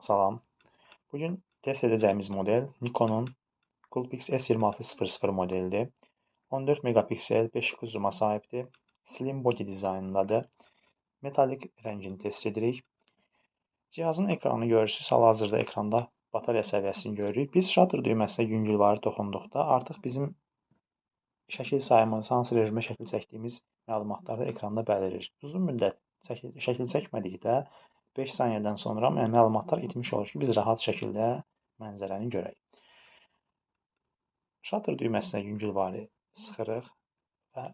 Salam. Bugün test edəcəyimiz model Nikonun Coolpix S2600 modelidir. 14 megapiksel 5x zooma sahibdir. Slim body dizaynındadır. Metalik rəngini test edirik. Cihazın ekranını görürsünüz. Hal-hazırda ekranda batarya səviyyəsini görürük. Biz shutter düyməsinə yüngülvarı toxunduqda artıq bizim şəkil sayımız, hansı rejimə şəkil çəkdiyimiz məlumatlar da ekranda bəlirir. Uzun müddət şəkil çəkmədikdə 5 saniyədən sonra məlumatlar itmiş olur ki, biz rahat şəkildə mənzərəni görək. Shutter düyməsinə yüngülvarı sıxırıq və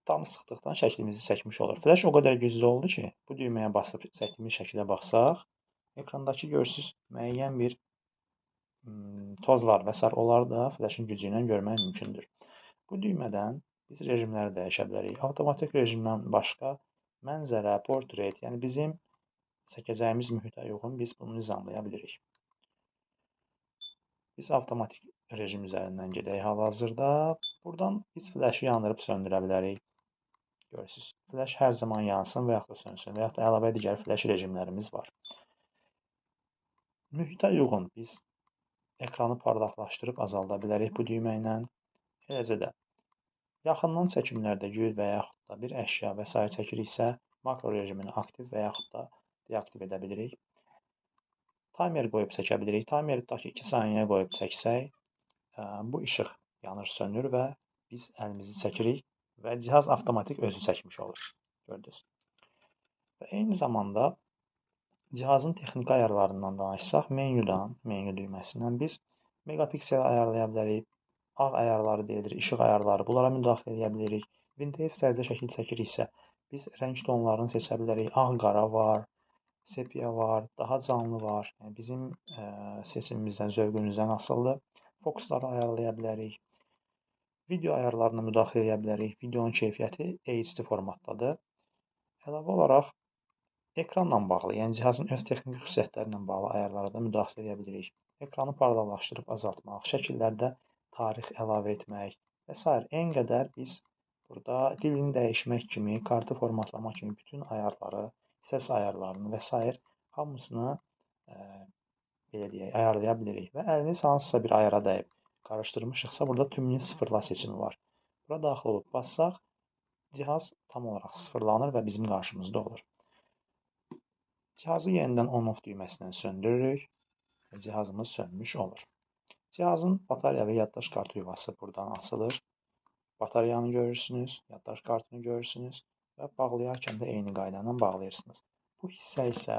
tam sıxdıqdan şəklimizi çəkmiş olur. Flash o qədər güclü oldu ki, bu düyməyə basıb çəkdiyimiz şəkilə baxsaq, ekrandakı görürsüz müəyyən bir tozlar və s. onları da flashın gücü ilə görmək mümkündür. Bu düymədən biz rejimləri dəyişə bilərik. Avtomatik rejimdən başqa mənzərə, portret, yəni bizim çəkəcəyimiz mühitə uyğun biz bunu nizamlaya bilirik. Biz avtomatik rejim üzərindən gedək hal-hazırda. Buradan biz flaşı yandırıb söndürə bilərik. Görürsünüz, flash hər zaman yansın və yaxud da sönsün və yaxud da əlavə digər flash rejimlərimiz var. Mühitə uyğun biz ekranı parlaqlaşdırıb azalda bilərik bu düymə ilə. Eləcə də yaxından çəkimlərdə gül və yaxud da bir əşya və s. çəkiriksə, makro rejimini aktiv və yaxud da deaktiv edə bilirik. Timer qoyub çəkə bilirik. Timeri tutaq ki, 2 saniyə qoyub çəksək, bu işıq yanır, sönür və biz əlimizi çəkirik və cihaz avtomatik özü çəkmiş olur. Gördünüz. Və eyni zamanda cihazın texniki ayarlarından danışsaq, menyu düyməsindən biz megapiksel ayarlaya bilərik. Ağ ayarları deyilir, işıq ayarları. Bunlara müdaxilə edə bilirik. Vintage tərzdə şəkil çəkiriksə, biz rəng tonlarını seçə bilərik. Ağ, qara var, sepia var, daha canlı var. Yəni bizim seçimimizdən, zövqümüzdən asılıdır. Fokusları ayarlaya bilərik. Video ayarlarına müdaxilə edə bilərik. Videonun keyfiyyəti HD formatdadır. Əlavə olaraq ekranla bağlı, yəni cihazın öz texniki xüsusiyyətləri ilə bağlı ayarlara da müdaxilə edə bilirik. Ekranı parlaqlaşdırıb azaltmaq, şəkillərdə tarix əlavə etmək və s. En qədər biz burada dilini dəyişmək kimi, kartı formatlamaq kimi bütün ayarları, səs ayarlarını və s. hamısını belə deyək, ayarlaya bilirik. Və əliniz hansısa bir ayara dəyib qarışdırmışıqsa, burada tümünü sıfırla seçimi var. Bura daxil olub bassaq, cihaz tam olaraq sıfırlanır və bizim qarşımızda olur. Cihazı yenidən on-off düyməsindən söndürürük və cihazımız sönmüş olur. Cihazın batarya və yaddaş kartı yuvası buradan asılır. Bataryanı görürsünüz, yaddaş kartını görürsünüz və bağlayarkən də eyni qayda ilə bağlayırsınız. Bu hissə isə